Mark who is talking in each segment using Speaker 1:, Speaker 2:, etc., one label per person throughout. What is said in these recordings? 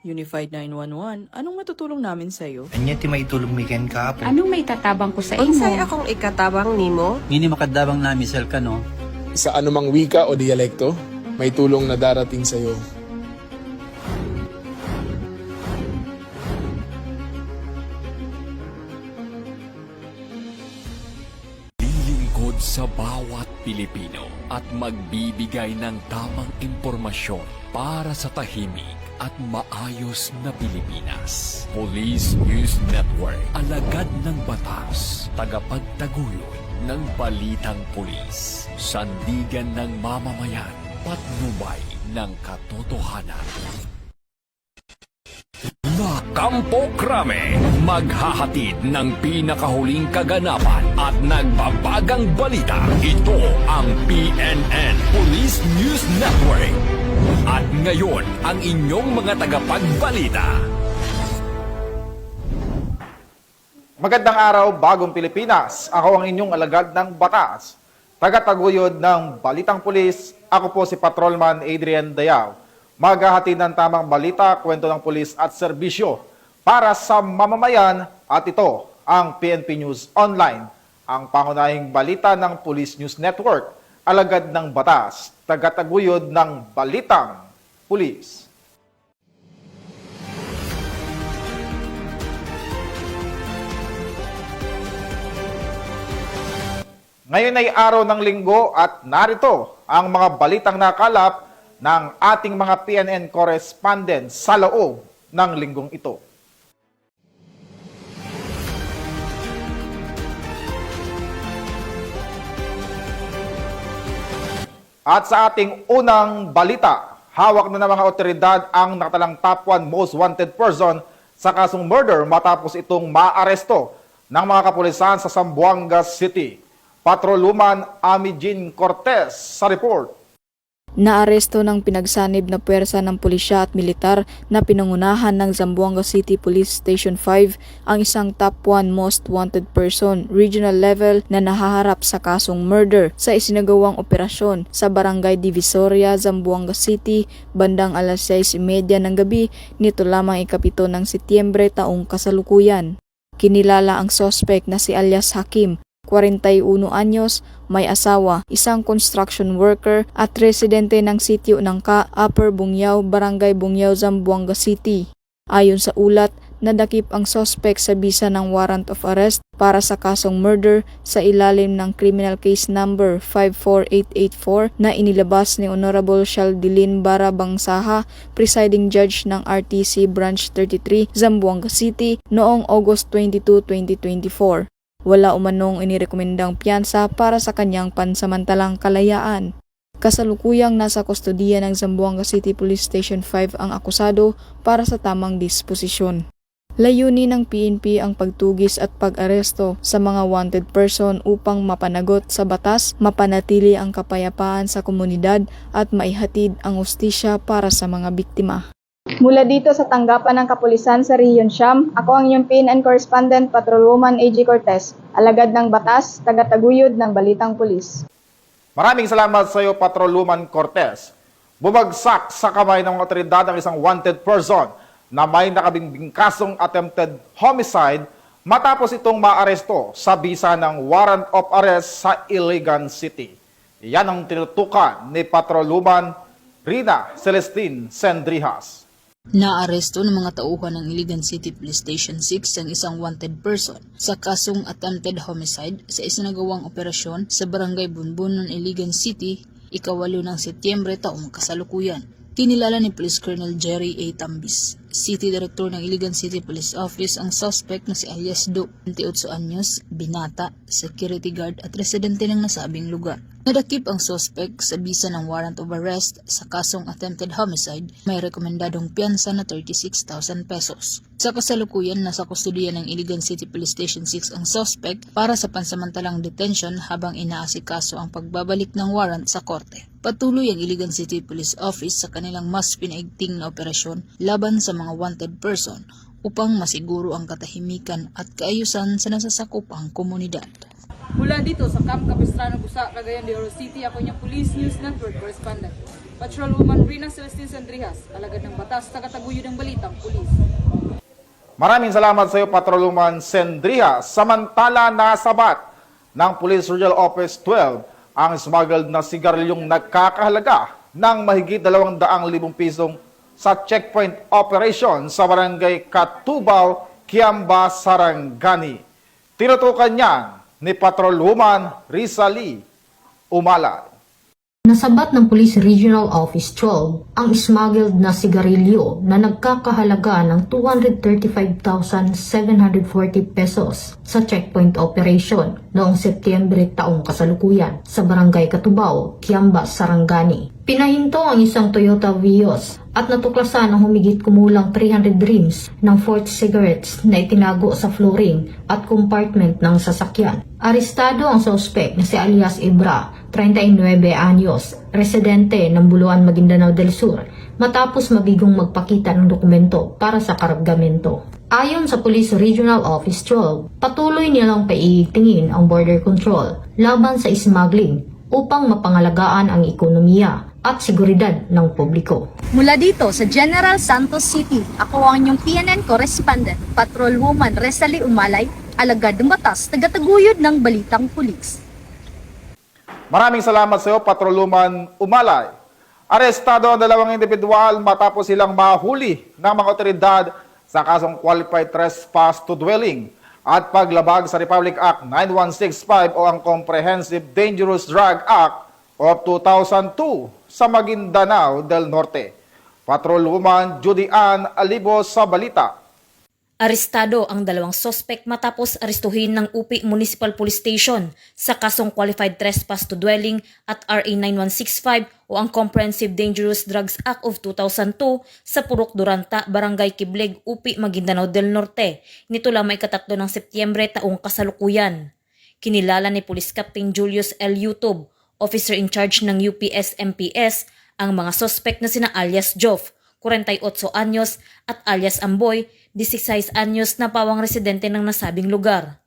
Speaker 1: Unified 911, anong matutulong namin sa'yo?
Speaker 2: Anya ti maitulong mi ken kapo.
Speaker 3: Anong may tatabang ko sa
Speaker 4: Unsay
Speaker 3: imo?
Speaker 4: akong ikatabang nimo?
Speaker 5: Ngini makadabang namisal ka no.
Speaker 6: Sa anumang wika o dialekto, may tulong na darating sa iyo.
Speaker 7: Lilingkod sa bawat Pilipino at magbibigay ng tamang impormasyon para sa tahimik at maayos na Pilipinas. Police News Network, alagad ng batas, tagapagtaguyod ng balitang pulis, sandigan ng mamamayan, patnubay ng katotohanan. La Campo Crame, maghahatid ng pinakahuling kaganapan at nagbabagang balita. Ito ang PNN Police News Network. At ngayon, ang inyong mga tagapagbalita.
Speaker 8: Magandang araw, bagong Pilipinas. Ako ang inyong alagad ng batas. Tagataguyod ng Balitang Pulis, ako po si Patrolman Adrian Dayaw. Maghahatid ng tamang balita, kwento ng pulis at serbisyo para sa mamamayan at ito ang PNP News Online, ang pangunahing balita ng Police News Network, alagad ng batas, tagataguyod ng Balitang Pulis. Ngayon ay araw ng linggo at narito ang mga balitang nakalap ng ating mga PNN correspondents sa loob ng linggong ito. At sa ating unang balita, hawak na ng mga otoridad ang nakatalang top 1 most wanted person sa kasong murder matapos itong maaresto ng mga kapulisan sa Zamboanga City. Patroluman Amijin Cortez sa report.
Speaker 9: Naaresto ng pinagsanib na puwersa ng pulisya at militar na pinangunahan ng Zamboanga City Police Station 5 ang isang top 1 most wanted person regional level na nahaharap sa kasong murder sa isinagawang operasyon sa Barangay Divisoria, Zamboanga City bandang alas 6:30 ng gabi nito lamang ikapito ng Setyembre taong kasalukuyan. Kinilala ang suspect na si alias Hakim, 41 anyos, may asawa, isang construction worker at residente ng sitio ng Upper Bungyao, Barangay Bungyao, Zamboanga City. Ayon sa ulat, nadakip ang suspect sa bisa ng warrant of arrest para sa kasong murder sa ilalim ng criminal case number 54884 na inilabas ni Honorable Sheldilyn Bara Bangsaha, presiding judge ng RTC Branch 33, Zamboanga City noong August 22, 2024. Wala umanong inirekomendang piyansa para sa kanyang pansamantalang kalayaan. Kasalukuyang nasa kustodiya ng Zamboanga City Police Station 5 ang akusado para sa tamang disposisyon. Layunin ng PNP ang pagtugis at pag-aresto sa mga wanted person upang mapanagot sa batas, mapanatili ang kapayapaan sa komunidad at maihatid ang hustisya para sa mga biktima.
Speaker 10: Mula dito sa tanggapan ng kapulisan sa Region Siam, ako ang inyong PNN correspondent Patrolwoman A.G. Cortez, alagad ng batas, tagataguyod ng Balitang Pulis.
Speaker 8: Maraming salamat sa iyo, Patrolwoman Cortez. Bumagsak sa kamay ng mga otoridad ang isang wanted person na may nakabinbing kasong attempted homicide matapos itong maaresto sa bisa ng warrant of arrest sa Iligan City. Yan ang tinutukan ni Patrolwoman Rina Celestine Sendrijas.
Speaker 11: Naaresto ng mga tauhan ng Iligan City Police Station 6 ang isang wanted person sa kasong attempted homicide sa isinagawang operasyon sa Barangay Bunbun ng Iligan City, ika-8 ng Setyembre taong kasalukuyan. Kinilala ni Police Colonel Jerry A. Tambis, City Director ng Iligan City Police Office, ang suspect na si alias Do, 28 anyos, binata, security guard at residente ng nasabing lugar. Nadakip ang suspect sa bisa ng warrant of arrest sa kasong attempted homicide, may rekomendadong piyansa na 36,000 pesos. Sa kasalukuyan, nasa kustodiya ng Iligan City Police Station 6 ang suspect para sa pansamantalang detention habang inaasikaso ang pagbabalik ng warrant sa korte. Patuloy ang Iligan City Police Office sa kanilang mas pinaigting na operasyon laban sa mga wanted person upang masiguro ang katahimikan at kaayusan sa nasasakupang komunidad.
Speaker 12: Mula dito sa Camp Capistrano, Busa, Cagayan de Oro City, ako niyang Police News Network correspondent.
Speaker 3: Patrolwoman Rina Celestine Sandrihas, alagad ng batas, tagataguyod ng balitang pulis.
Speaker 8: Maraming salamat sa iyo, Patrolwoman Sendria. Samantala, nasabat ng Police Regional Office 12 ang smuggled na sigarilyong nagkakahalaga ng mahigit 200,000 pisong sa checkpoint operation sa barangay Katubaw, Kiamba, Sarangani. Tinutukan niya ni Patrolwoman Rizali Umalay.
Speaker 4: Nasabat ng Police Regional Office 12 ang smuggled na sigarilyo na nagkakahalaga ng 235,740 pesos sa checkpoint operation noong Setyembre taong kasalukuyan sa Barangay Katubaw, Kiamba, Sarangani. Pinahinto ang isang Toyota Vios at natuklasan ang humigit kumulang 300 reams ng fourth cigarettes na itinago sa flooring at compartment ng sasakyan. Arestado ang suspect na si alias Ibra, 39 anyos, residente ng Buluan, Maguindanao del Sur, matapos mabigong magpakita ng dokumento para sa kargamento. Ayon sa Police Regional Office 12, patuloy nilang paiigtingin ang border control laban sa smuggling upang mapangalagaan ang ekonomiya at seguridad ng publiko.
Speaker 12: Mula dito sa General Santos City, ako ang inyong PNN correspondent, Patrolwoman Rizali Umalay, alagad ng batas, tagataguyod ng balitang pulis.
Speaker 8: Maraming salamat sa iyo, Patrolwoman Umalay. Arestado ang 2 individual matapos silang mahuli ng mga otoridad sa kasong qualified trespass to dwelling at paglabag sa Republic Act 9165 o ang Comprehensive Dangerous Drug Act of 2002 sa Maguindanao del Norte. Patrolwoman Judy Ann Alibo sa balita.
Speaker 13: Arestado ang 2 sospek matapos arestuhin ng UP Municipal Police Station sa kasong Qualified Trespass to Dwelling at RA 9165 o ang Comprehensive Dangerous Drugs Act of 2002 sa Purok Duranta, Barangay Kibleg, UP Maguindanao del Norte. Nito lamang ika-3 ng Setyembre taong kasalukuyan. Kinilala ni Police Captain Julius L. Yutub, officer in charge ng UPS-MPS, ang mga sospek na sina alias Joff, 48 anyos, at alias Amboy, 16 anyos na pawang residente ng nasabing lugar.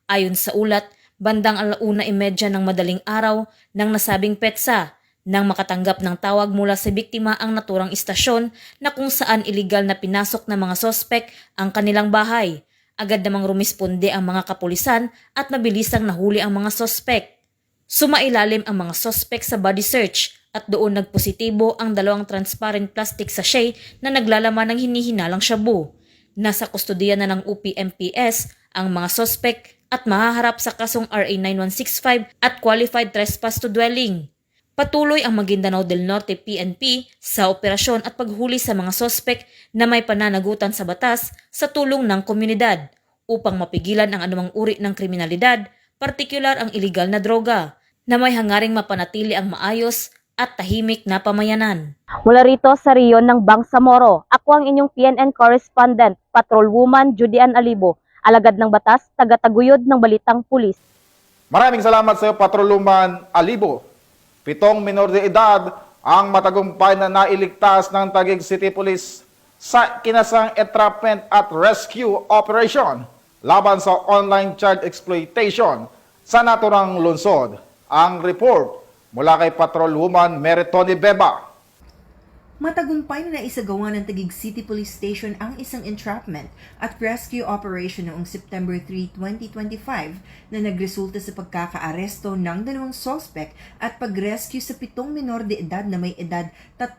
Speaker 13: Ayon sa ulat, bandang 1:30 ng madaling araw ng nasabing petsa, nang makatanggap ng tawag mula sa biktima ang naturang istasyon na kung saan iligal na pinasok ng mga sospek ang kanilang bahay. Agad namang rumisponde ang mga kapulisan at mabilisang nahuli ang mga sospek. Sumailalim ang mga sospek sa body search at doon nagpositibo ang 2 transparent plastic sachet na naglalaman ng hinihinalang shabu. Nasa kustodiya na ng UP-MPS ang mga sospek at mahaharap sa kasong RA 9165 at Qualified Trespass to Dwelling. Patuloy ang Maguindanao del Norte PNP sa operasyon at paghuli sa mga sospek na may pananagutan sa batas sa tulong ng komunidad upang mapigilan ang anumang uri ng kriminalidad, partikular ang iligal na droga, na may hangaring mapanatili ang maayos at tahimik na pamayanan.
Speaker 14: Mula rito sa Riyon ng Bangsamoro, ako ang inyong PNN correspondent, Patrolwoman Judy Ann Alibo, alagad ng batas, tagataguyod ng balitang pulis.
Speaker 8: Maraming salamat sa iyo, Patrolwoman Alibo. 7 minor de edad ang matagumpay na nailigtas ng Taguig City Police sa kinasang entrapment at rescue operation laban sa online child exploitation sa naturang lungsod. Ang report mula kay Patrolwoman Meritoni Beba.
Speaker 15: Matagumpay na naisagawa ng Taguig City Police Station ang isang entrapment at rescue operation noong September 3, 2025 na nagresulta sa pagkakaaresto ng 2 sospek at pag-rescue sa 7 minor de edad na may edad 3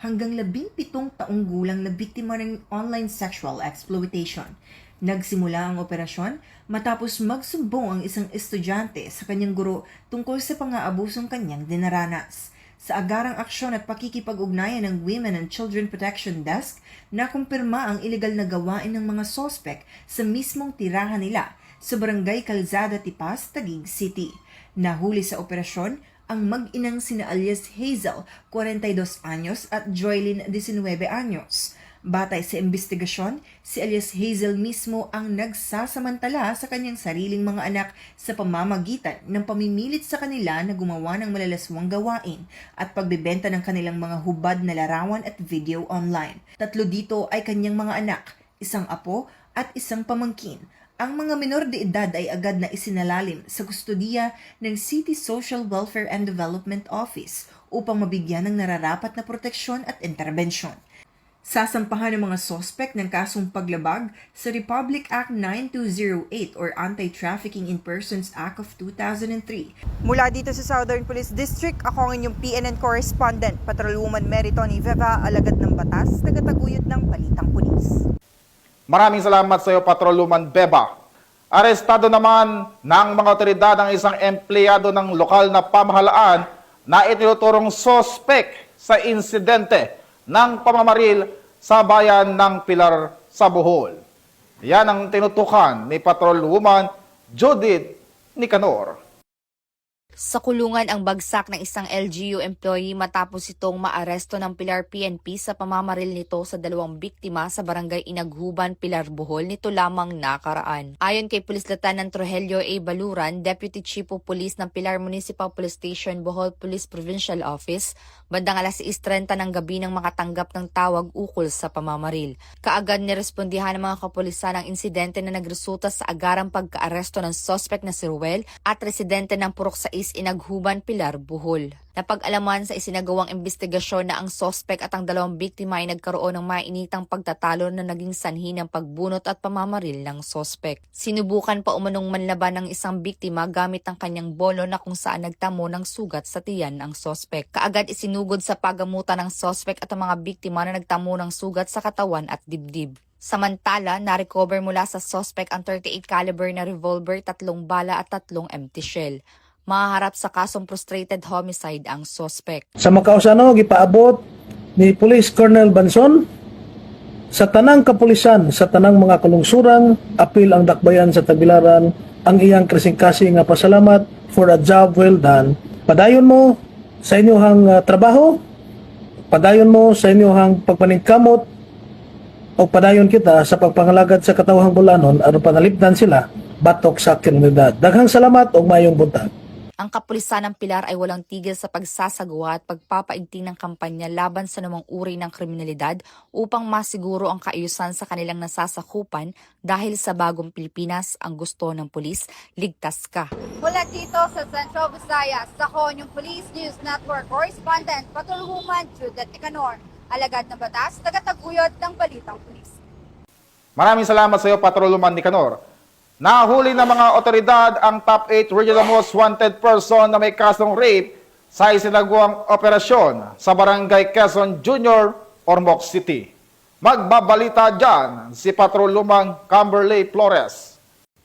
Speaker 15: hanggang 17 taong gulang na biktima ng online sexual exploitation. Nagsimula ang operasyon matapos magsumbong ang isang estudyante sa kanyang guro tungkol sa pang-aabusong kanyang dinaranas. Sa agarang aksyon at pakikipag-ugnayan ng Women and Children Protection Desk, nakumpirma ang ilegal na gawain ng mga sospek sa mismong tirahan nila sa Barangay Calzada, Tipas, Taguig City. Nahuli sa operasyon ang mag-inang sina alias Hazel, 42 anyos at Joylyn, 19 anyos. Batay sa investigasyon, si alias Hazel mismo ang nagsasamantala sa kanyang sariling mga anak sa pamamagitan ng pamimilit sa kanila na gumawa ng malalaswang gawain at pagbebenta ng kanilang mga hubad na larawan at video online. 3 dito ay kanyang mga anak, 1 apo at 1 pamangkin. Ang mga minor de edad ay agad na isinalalim sa kustodiya ng City Social Welfare and Development Office upang mabigyan ng nararapat na proteksyon at interbensyon. Sasampahan ng mga sospek ng kasong paglabag sa Republic Act 9208 or Anti-Trafficking in Persons Act of 2003.
Speaker 16: Mula dito sa Southern Police District, ako ang inyong PNN correspondent, Patrolwoman Meritoni Veva, alagad ng batas, tagataguyod ng Balitang Pulis.
Speaker 8: Maraming salamat sa iyo, Patrolwoman Beba. Arestado naman ng mga otoridad ang isang empleyado ng lokal na pamahalaan na itinuturong sospek sa insidente ng pamamaril sa bayan ng Pilar sa Bohol. Yan ang tinutukan ni Patrolwoman Judith Nicanor.
Speaker 17: Sa kulungan ang bagsak ng isang LGU employee matapos itong maaresto ng Pilar PNP sa pamamaril nito sa 2 biktima sa barangay Inaghuban, Pilar, Bohol nito lamang nakaraan. Ayon kay Police Lieutenant Rogelio A. Baluran, Deputy Chief of Police ng Pilar Municipal Police Station, Bohol Police Provincial Office, bandang alas 6:30 ng gabi nang makatanggap ng tawag ukol sa pamamaril. Kaagad nirespondihan ng mga kapulisan ang insidente na nagresulta sa agarang pagkaaresto ng suspect na si Ruel at residente ng Purok 6 Inaghuban, Pilar, Bohol. Napag-alaman sa isinagawang investigasyon na ang sospek at ang 2 biktima ay nagkaroon ng mainitang pagtatalo na naging sanhi ng pagbunot at pamamaril ng sospek. Sinubukan pa umanong manlaban ng isang biktima gamit ang kanyang bolo na kung saan nagtamo ng sugat sa tiyan ang sospek. Kaagad isinugod sa pagamutan ng sospek at ang mga biktima na nagtamo ng sugat sa katawan at dibdib. Samantala, na-recover mula sa sospek ang 38 caliber na revolver, 3 bala at 3 empty shell. Mahaharap sa kasong frustrated homicide ang sospek.
Speaker 18: Sa makausano, gipaabot ni Police Colonel Banson sa tanang kapulisan, sa tanang mga kalungsuran, apil ang dakbayan sa Tagbilaran, ang iyang kasing-kasing nga pasalamat for a job well done. Padayon mo sa inyong trabaho, padayon mo sa inyong pagpaningkamot, o padayon kita sa pagpangalagad sa katawhang bulanon aron panalipdan sila batok sa kriminalidad. Daghang salamat o mayong buntag.
Speaker 17: Ang kapulisan ng Pilar ay walang tigil sa pagsasagawa at pagpapaigting ng kampanya laban sa namang uri ng kriminalidad upang masiguro ang kaayusan sa kanilang nasasakupan dahil sa bagong Pilipinas ang gusto ng pulis, ligtas ka.
Speaker 12: Mula dito sa Central Visayas, ako yung Police News Network correspondent, Patrolwoman Judith Nicanor, alagad ng batas, tagataguyod ng Balitang Pulis.
Speaker 8: Maraming salamat sa iyo, Patrolwoman Nicanor. Nahuli ng mga otoridad ang top 8 regional most wanted person na may kasong rape sa isinagawang operasyon sa Barangay Quezon Junior, Ormoc City. Magbabalita dyan si Patrolwoman Camberley Flores.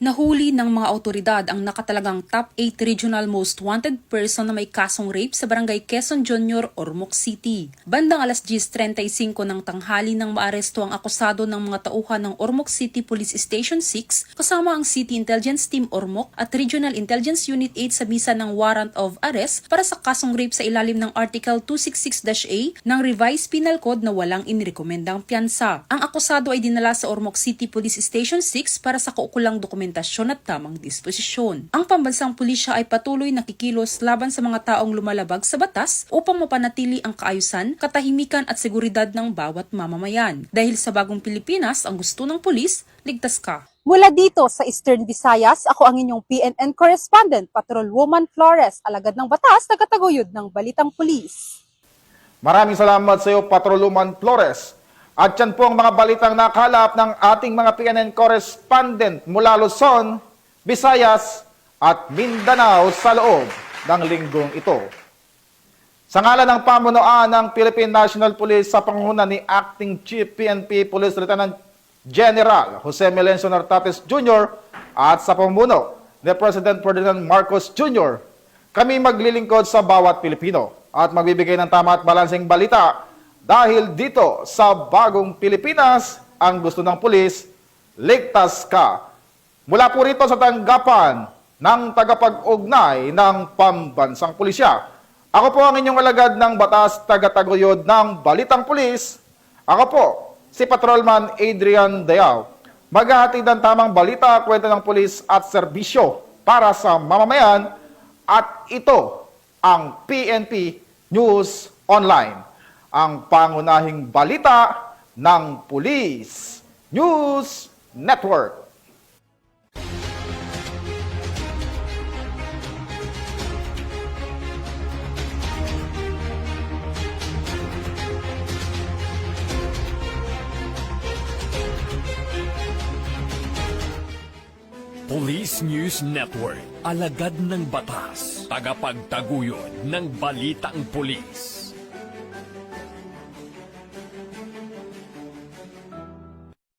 Speaker 19: Nahuli ng mga otoridad ang nakatalagang top 8 regional most wanted person na may kasong rape sa Barangay Quezon Junior, Ormoc City. Bandang alas 10:35 ng tanghali nang maaresto ang akusado ng mga tauhan ng Ormoc City Police Station 6 kasama ang City Intelligence Team Ormoc at Regional Intelligence Unit 8 sa bisa ng warrant of arrest para sa kasong rape sa ilalim ng Article 266-A ng Revised Penal Code na walang inirekomendang piyansa. Ang akusado ay dinala sa Ormoc City Police Station 6 para sa kaukulang dokumentasyon at tamang disposisyon. Ang pambansang pulisya ay patuloy nakikilos laban sa mga taong lumalabag sa batas upang mapanatili ang kaayusan, katahimikan at seguridad ng bawat mamamayan. Dahil sa bagong Pilipinas, ang gusto ng pulis, ligtas ka.
Speaker 16: Mula dito sa Eastern Visayas, ako ang inyong PNN correspondent, Patrolwoman Flores, alagad ng batas, tagataguyod ng Balitang Pulis.
Speaker 8: Maraming salamat sa iyo, Patrolwoman Flores. At yan po ang mga balitang nakalap ng ating mga PNN correspondent mula Luzon, Visayas at Mindanao sa loob ng linggong ito. Sa ngalan ng pamunuan ng Philippine National Police sa pangunguna ni Acting Chief PNP Police Lieutenant General Jose Melencio Nartates Jr. at sa pamumuno ni President Ferdinand Marcos Jr., kami maglilingkod sa bawat Pilipino at magbibigay ng tama at balanseng balita. Dahil dito sa bagong Pilipinas, ang gusto ng pulis, ligtas ka. Mula po rito sa tanggapan ng tagapag-ugnay ng pambansang pulisya. Ako po ang inyong alagad ng batas, tagataguyod ng Balitang Pulis. Ako po, si Patrolman Adrian Dayao. Maghahatid ng tamang balita, kwento ng pulis at serbisyo para sa mamamayan. At ito ang PNP News Online. Ang pangunahing balita ng Police News Network.
Speaker 7: Police News Network, alagad ng batas, tagapagtaguyod ng balitang pulis.